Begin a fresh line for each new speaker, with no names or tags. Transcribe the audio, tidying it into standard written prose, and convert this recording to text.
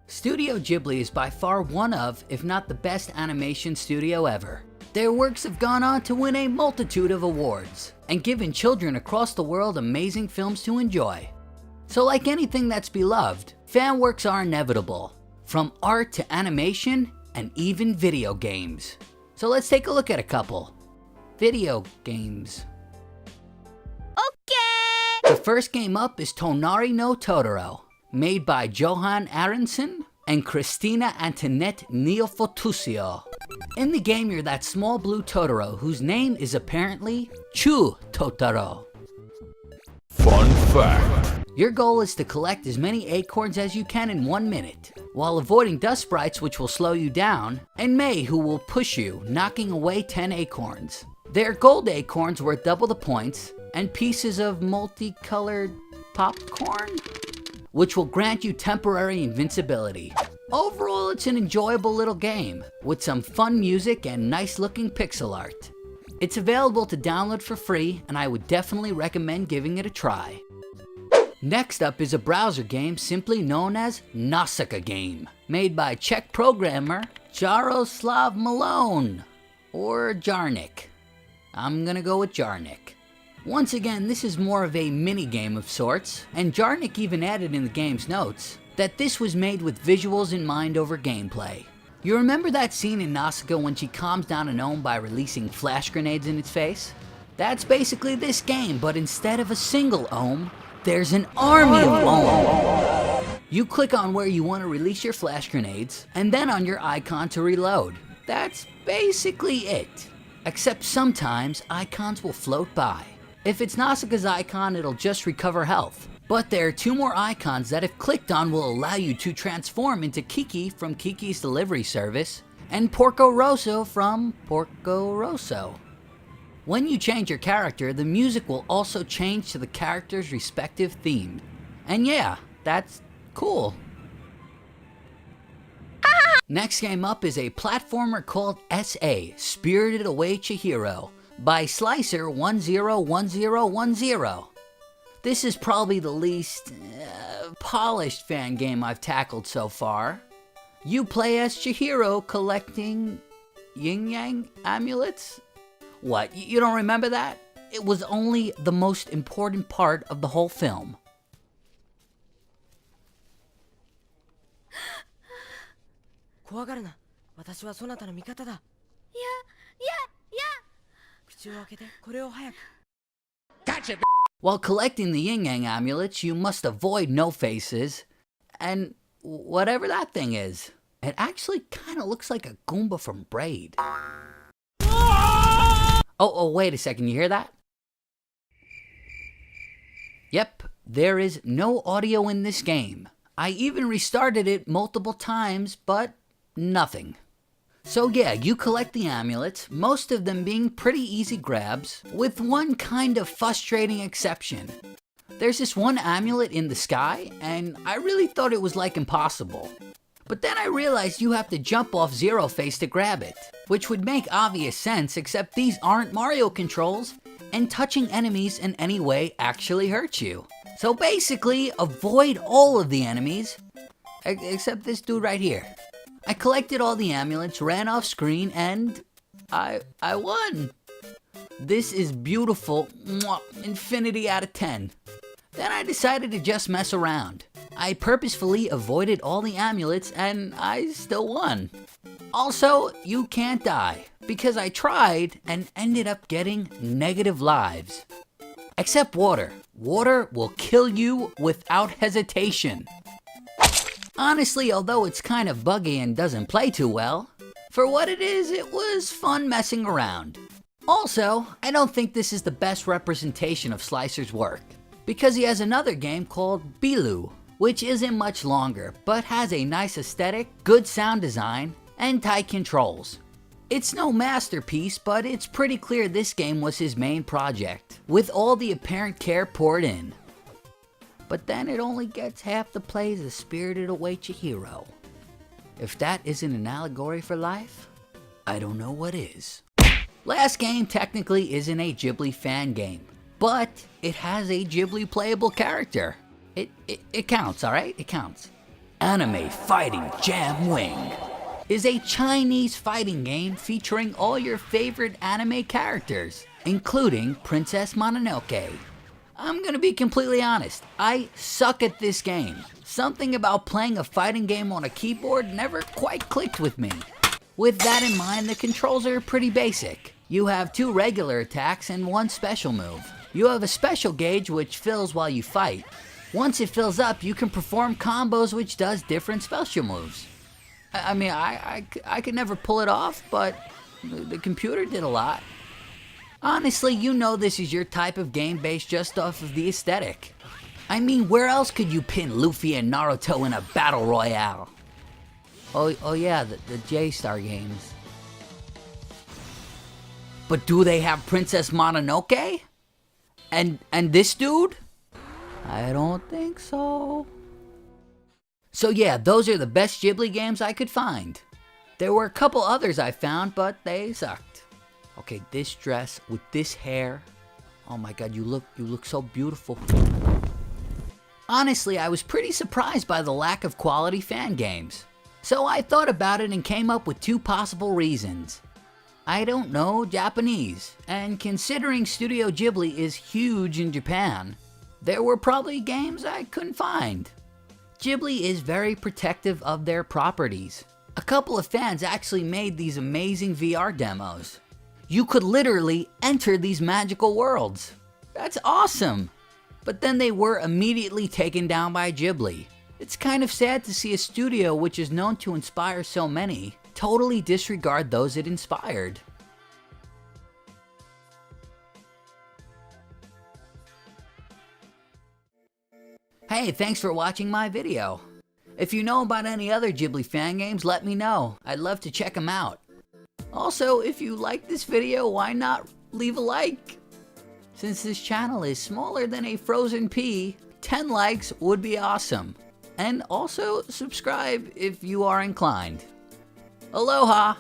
Studio Ghibli is by far one of, if not the best animation studio ever. Their works have gone on to win a multitude of awards, and given children across the world amazing films to enjoy. So like anything that's beloved, fan works are inevitable, from art to animation, and even video games. So let's take a look at a couple. Video games. Okay! The first game up is Tonari no Totoro, made by Johan Aronson and Christina Antoinette Neofotusio. In the game, you're that small blue Totoro whose name is apparently Chu Totoro.
Fun fact.
Your goal is to collect as many acorns as you can in 1 minute, while avoiding dust sprites which will slow you down, and May who will push you, knocking away 10 acorns. They're gold acorns worth double the points, and pieces of multicolored popcorn, which will grant you temporary invincibility. Overall, it's an enjoyable little game, with some fun music and nice looking pixel art. It's available to download for free, and I would definitely recommend giving it a try. Next up is a browser game simply known as Nausicaa game, made by Czech programmer Jaroslav Malone, or Jarnik. I'm gonna go with Jarnik. Once again, this is more of a mini game of sorts, and Jarnik even added in the game's notes that this was made with visuals in mind over gameplay. You remember that scene in Nausicaa when she calms down a gnome by releasing flash grenades in its face? That's basically this game, but instead of a single ohm, there's an army of ohms. You click on where you want to release your flash grenades, and then on your icon to reload. That's basically it. Except sometimes icons will float by. If it's Nausicaa's icon, it'll just recover health. But there are 2 more icons that if clicked on will allow you to transform into Kiki from Kiki's Delivery Service, and Porco Rosso from Porco Rosso. When you change your character, the music will also change to the character's respective theme. And yeah, that's cool. Next game up is a platformer called SA, Spirited Away Chihiro, by Slicer 101010. This is probably the least polished fan game I've tackled so far. You play as Chihiro collecting yin-yang amulets? What, you don't remember that? It was only the most important part of the whole film.
Gotcha.
While collecting the yin-yang amulets, you must avoid no-faces and whatever that thing is. It actually kind of looks like a Goomba from Braid. Oh, wait a second, you hear that? Yep, there is no audio in this game. I even restarted it multiple times, but nothing. So yeah, you collect the amulets, most of them being pretty easy grabs, with one kind of frustrating exception. There's this one amulet in the sky, and I really thought it was like impossible. But then I realized you have to jump off Zero Face to grab it, which would make obvious sense, except these aren't Mario controls, and touching enemies in any way actually hurts you. So basically, avoid all of the enemies, except this dude right here. I collected all the amulets, ran off screen, and I won. This is beautiful, infinity out of 10. Then I decided to just mess around. I purposefully avoided all the amulets and I still won. Also, you can't die, because I tried and ended up getting negative lives. Except water. Water will kill you without hesitation. Honestly, although it's kind of buggy and doesn't play too well, for what it is, it was fun messing around. Also, I don't think this is the best representation of Slicer's work, because he has another game called Bilu, which isn't much longer, but has a nice aesthetic, good sound design, and tight controls. It's no masterpiece, but it's pretty clear this game was his main project, with all the apparent care poured in. But then it only gets half the plays as Spirited Away Chihiro. If that isn't an allegory for life, I don't know what is. Last game technically isn't a Ghibli fan game. but it has a Ghibli playable character. It counts, alright? It counts. Anime Fighting Jam Wing is a Chinese fighting game featuring all your favorite anime characters, including Princess Mononoke. I'm gonna be completely honest, I suck at this game. Something about playing a fighting game on a keyboard never quite clicked with me. With that in mind, the controls are pretty basic. You have 2 regular attacks and 1 special move. You have a special gauge which fills while you fight. Once it fills up, you can perform combos which does different special moves. I mean, I could never pull it off, but the computer did a lot. Honestly, you know this is your type of game based just off of the aesthetic. I mean, where else could you pin Luffy and Naruto in a battle royale? Oh yeah, the J-Star games. But do they have Princess Mononoke? And this dude? I don't think so. So yeah, those are the best Ghibli games I could find. There were a couple others I found, but they sucked. Okay, this dress with this hair. Oh my god, you look so beautiful. Honestly, I was pretty surprised by the lack of quality fan games. So I thought about it and came up with 2 possible reasons. I don't know Japanese, and considering Studio Ghibli is huge in Japan, there were probably games I couldn't find. Ghibli is very protective of their properties. A couple of fans actually made these amazing VR demos. You could literally enter these magical worlds. That's awesome! But then they were immediately taken down by Ghibli. It's kind of sad to see a studio which is known to inspire so many totally disregard those it inspired. Hey, thanks for watching my video. If you know about any other Ghibli fan games, let me know. I'd love to check them out. Also, if you like this video, why not leave a like? Since this channel is smaller than a frozen pea, 10 likes would be awesome. And also subscribe if you are inclined. Aloha!